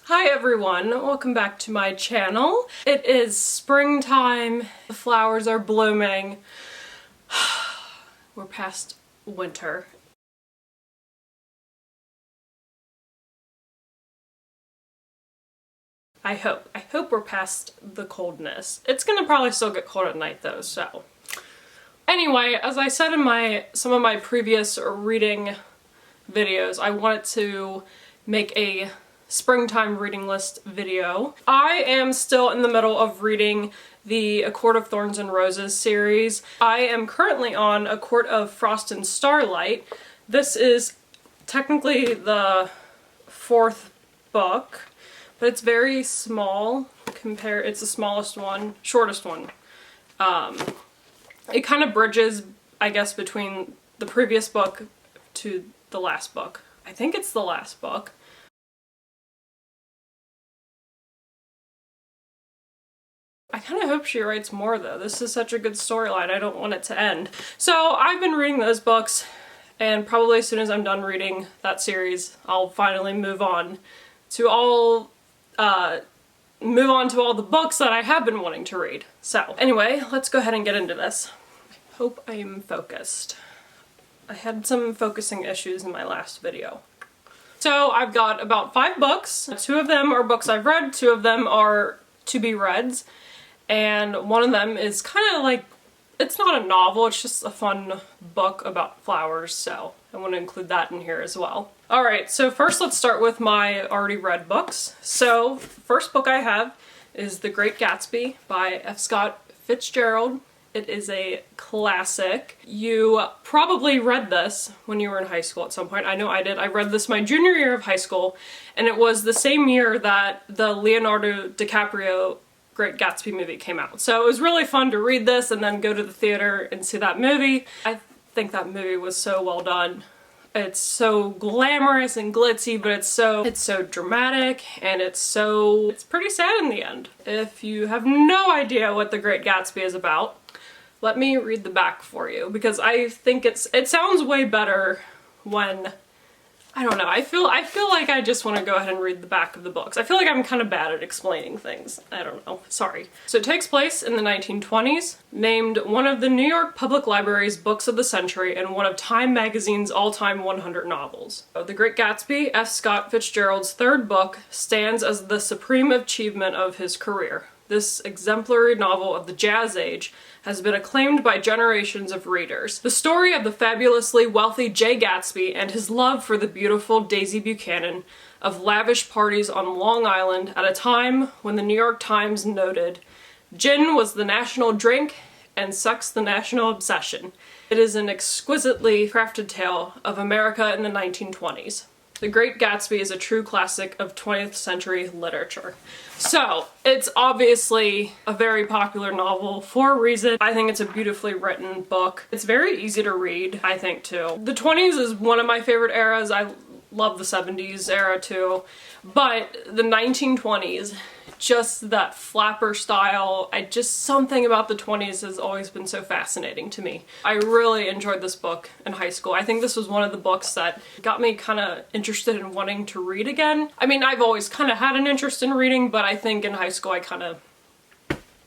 Hi everyone, welcome back to my channel. It is springtime, the flowers are blooming. We're past winter. I hope we're past the coldness. It's gonna probably still get cold at night though, so. Anyway, as I said in some of my previous reading videos, I wanted to make a springtime reading list video. I am still in the middle of reading the A Court of Thorns and Roses series. I am currently on A Court of Frost and Starlight. This is technically the fourth book, but it's very small it's the smallest one, shortest one. It kind of bridges, I guess, between the previous book to the last book. I think it's the last book. I kind of hope she writes more though. This is such a good storyline. I don't want it to end. So I've been reading those books, and probably as soon as I'm done reading that series, I'll finally move on to all the books that I have been wanting to read. So anyway, let's go ahead and get into this. I hope I am focused. I had some focusing issues in my last video. So I've got about 5 books. 2 of them are books I've read, 2 of them are to-be-reads. And one of them is kind of like, it's not a novel, it's just a fun book about flowers, so I want to include that in here as well. Alright, so first let's start with my already read books. So, first book I have is The Great Gatsby by F. Scott Fitzgerald. It is a classic. You probably read this when you were in high school at some point. I know I did. I read this my junior year of high school, and it was the same year that the Leonardo DiCaprio Great Gatsby movie came out. So it was really fun to read this and then go to the theater and see that movie. I think that movie was so well done. It's so glamorous and glitzy, but it's so dramatic, and it's pretty sad in the end. If you have no idea what The Great Gatsby is about, let me read the back for you, because I think it sounds way better when, I don't know, I feel like I just want to go ahead and read the back of the books. I feel like I'm kind of bad at explaining things. I don't know. Sorry. So it takes place in the 1920s, named one of the New York Public Library's Books of the Century and one of Time magazine's all-time 100 novels. The Great Gatsby, F. Scott Fitzgerald's third book, stands as the supreme achievement of his career. This exemplary novel of the Jazz Age has been acclaimed by generations of readers. The story of the fabulously wealthy J. Gatsby and his love for the beautiful Daisy Buchanan, of lavish parties on Long Island at a time when the New York Times noted, "Gin was the national drink and sex the national obsession." It is an exquisitely crafted tale of America in the 1920s. The Great Gatsby is a true classic of 20th century literature. So, it's obviously a very popular novel for a reason. I think it's a beautifully written book. It's very easy to read, I think, too. The 20s is one of my favorite eras. I love the 70s era, too. But the 1920s, just that flapper style, something about the 20s has always been so fascinating to me. I really enjoyed this book in high school. I think this was one of the books that got me kind of interested in wanting to read again. I mean, I've always kind of had an interest in reading, but I think in high school I kind of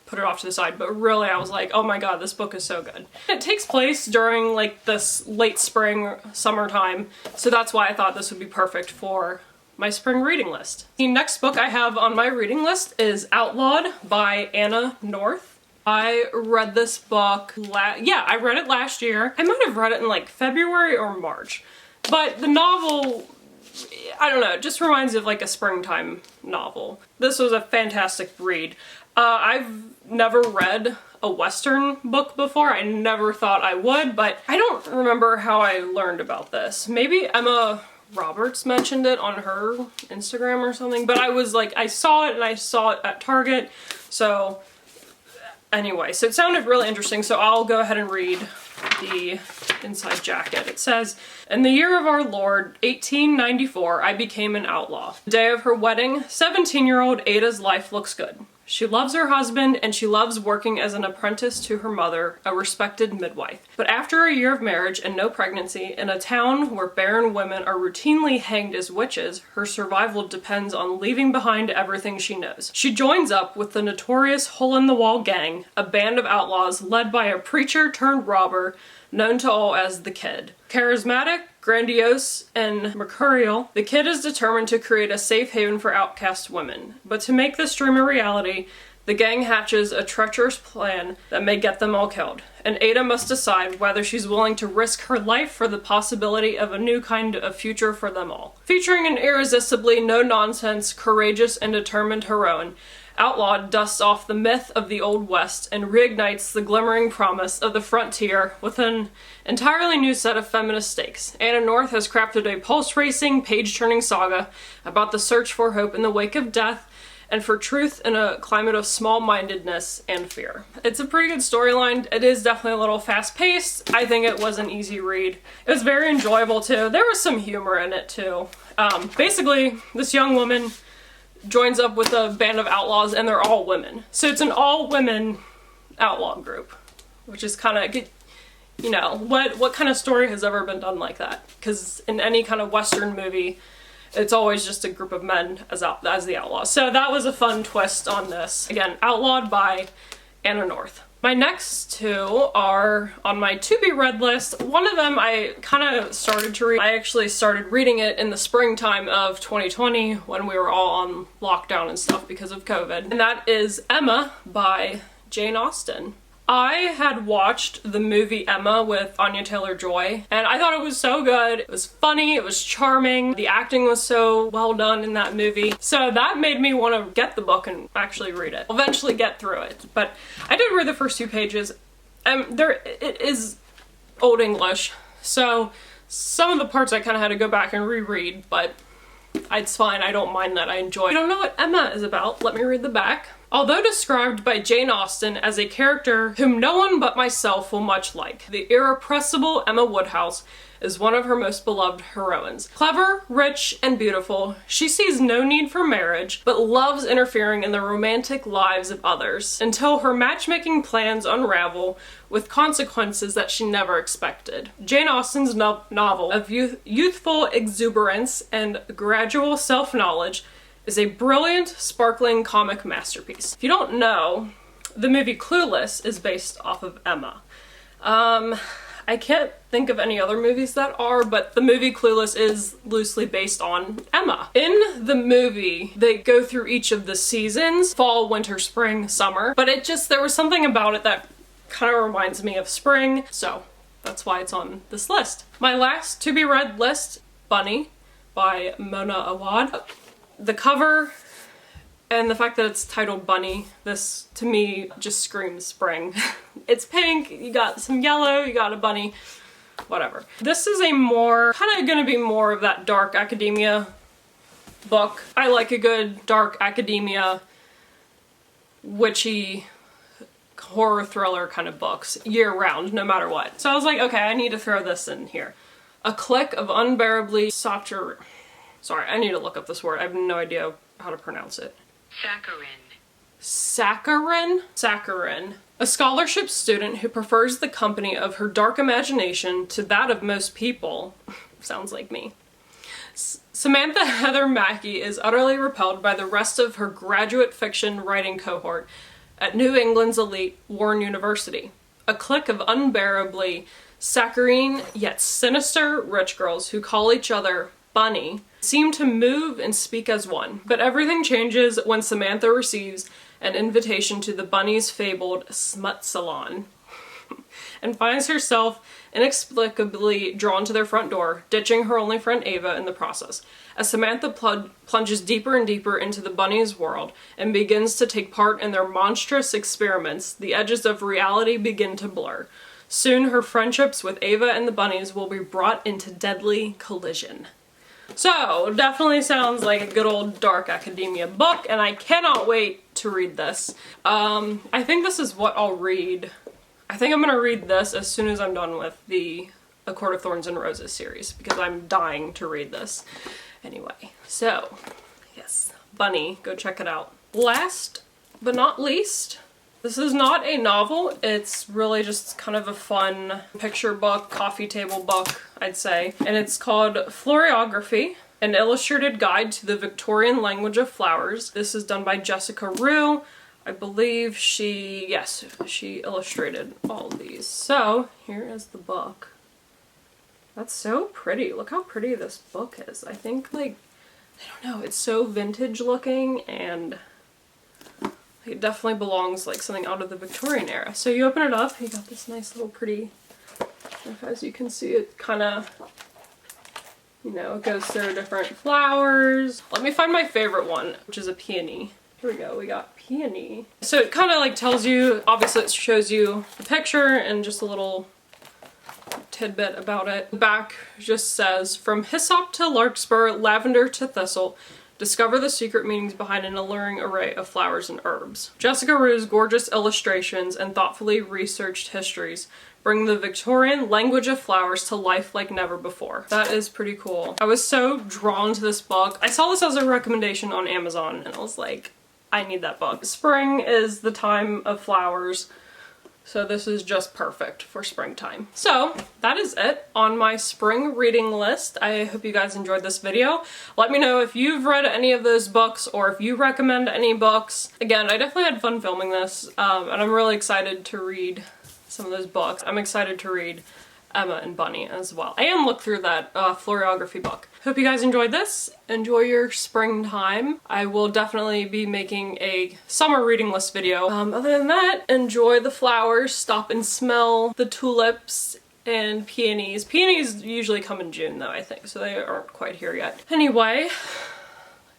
put it off to the side, but really I was like, oh my god, this book is so good. It takes place during like this late spring, summertime, so that's why I thought this would be perfect for my spring reading list. The next book I have on my reading list is Outlawed by Anna North. I read this book I read it last year. I might have read it in like February or March. But the novel, I don't know, it just reminds me of like a springtime novel. This was a fantastic read. I've never read a Western book before. I never thought I would, but I don't remember how I learned about this. Maybe Emma Roberts mentioned it on her Instagram or something, but I was like, I saw it and I saw it at Target, so anyway, so it sounded really interesting, so I'll go ahead and read the inside jacket. It says, "In the year of our Lord, 1894, I became an outlaw. The day of her wedding, 17-year-old Ada's life looks good. She loves her husband and she loves working as an apprentice to her mother, a respected midwife. But after a year of marriage and no pregnancy, in a town where barren women are routinely hanged as witches, her survival depends on leaving behind everything she knows. She joins up with the notorious Hole-in-the-Wall gang, a band of outlaws led by a preacher turned robber known to all as the Kid. Charismatic, grandiose, and mercurial, the Kid is determined to create a safe haven for outcast women. But to make this dream a reality, the gang hatches a treacherous plan that may get them all killed, and Ada must decide whether she's willing to risk her life for the possibility of a new kind of future for them all. Featuring an irresistibly no-nonsense, courageous, and determined heroine, Outlawed dusts off the myth of the Old West and reignites the glimmering promise of the frontier with an entirely new set of feminist stakes. Anna North has crafted a pulse-racing, page-turning saga about the search for hope in the wake of death and for truth in a climate of small-mindedness and fear. It's a pretty good storyline. It is definitely a little fast-paced. I think it was an easy read. It was very enjoyable too. There was some humor in it too. Basically, this young woman joins up with a band of outlaws and they're all women. So it's an all-women outlaw group, which is kind of, you know, what kind of story has ever been done like that? Because in any kind of Western movie, it's always just a group of men as the outlaws. So that was a fun twist on this. Again, Outlawed by Anna North. My next two are on my to-be-read list. One of them I kind of started to read. I actually started reading it in the springtime of 2020 when we were all on lockdown and stuff because of COVID. And that is Emma by Jane Austen. I had watched the movie Emma with Anya Taylor-Joy, and I thought it was so good. It was funny, it was charming, the acting was so well done in that movie. So that made me want to get the book and actually read it. I'll eventually get through it, but I did read the first 2 pages. It is Old English, so some of the parts I kind of had to go back and reread, but it's fine, I don't mind that, I enjoy it. If you don't know what Emma is about, let me read the back. Although described by Jane Austen as a character whom no one but myself will much like, the irrepressible Emma Woodhouse is one of her most beloved heroines. Clever, rich, and beautiful, she sees no need for marriage, but loves interfering in the romantic lives of others, until her matchmaking plans unravel with consequences that she never expected. Jane Austen's novel of youthful exuberance and gradual self-knowledge is a brilliant, sparkling comic masterpiece. If you don't know, the movie Clueless is based off of Emma. I can't think of any other movies that are, but the movie Clueless is loosely based on Emma. In the movie, they go through each of the seasons, fall, winter, spring, summer, but there was something about it that kind of reminds me of spring, so that's why it's on this list. My last to-be-read list, Bunny by Mona Awad. The cover and the fact that it's titled Bunny, this to me just screams spring. It's pink, you got some yellow, you got a bunny, whatever. This is kind of gonna be more of that dark academia book. I like a good dark academia, witchy, horror thriller kind of books year round, no matter what. So I was like, okay, I need to throw this in here. A clique of unbearably saturate. Sorry, I need to look up this word. I have no idea how to pronounce it. Saccharin? Saccharin. A scholarship student who prefers the company of her dark imagination to that of most people. Sounds like me. Samantha Heather Mackey is utterly repelled by the rest of her graduate fiction writing cohort at New England's elite Warren University. A clique of unbearably saccharine yet sinister rich girls who call each other Bunny seem to move and speak as one. But everything changes when Samantha receives an invitation to the Bunny's fabled smut salon and finds herself inexplicably drawn to their front door, ditching her only friend Ava in the process. As Samantha plunges deeper and deeper into the Bunny's world and begins to take part in their monstrous experiments, the edges of reality begin to blur. Soon her friendships with Ava and the Bunnies will be brought into deadly collision. So, definitely sounds like a good old dark academia book, and I cannot wait to read this. I think this is what I'll read. I think I'm gonna read this as soon as I'm done with the A Court of Thorns and Roses series, because I'm dying to read this. Anyway, so, yes, Bunny, go check it out. Last but not least, this is not a novel. It's really just kind of a fun picture book, coffee table book, I'd say. And it's called Floriography, an illustrated guide to the Victorian language of flowers. This is done by Jessica Rue. I believe she illustrated all these. So here is the book. That's so pretty. Look how pretty this book is. I think, like, I don't know, it's so vintage looking, and it definitely belongs like something out of the Victorian era. So you open it up, you got this nice little pretty, as you can see, it kind of, you know, it goes through different flowers. Let me find my favorite one, which is a peony. Here we go, we got peony. So it kind of like tells you, obviously it shows you the picture and just a little tidbit about it. The back just says, from hyssop to larkspur, lavender to thistle, discover the secret meanings behind an alluring array of flowers and herbs. Jessica Rue's gorgeous illustrations and thoughtfully researched histories bring the Victorian language of flowers to life like never before. That is pretty cool. I was so drawn to this book. I saw this as a recommendation on Amazon and I was like, I need that book. Spring is the time of flowers, so this is just perfect for springtime. So that is it on my spring reading list. I hope you guys enjoyed this video. Let me know if you've read any of those books or if you recommend any books. Again, I definitely had fun filming this, and I'm really excited to read some of those books. I'm excited to read Emma and Bunny as well, and look through that Floriography book. Hope you guys enjoyed this. Enjoy your springtime. I will definitely be making a summer reading list video. Other than that, enjoy the flowers, stop and smell the tulips and peonies. Peonies usually come in June though, I think, so they aren't quite here yet. Anyway,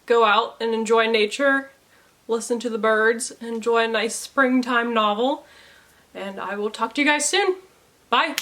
go out and enjoy nature, listen to the birds, enjoy a nice springtime novel, and I will talk to you guys soon. Bye!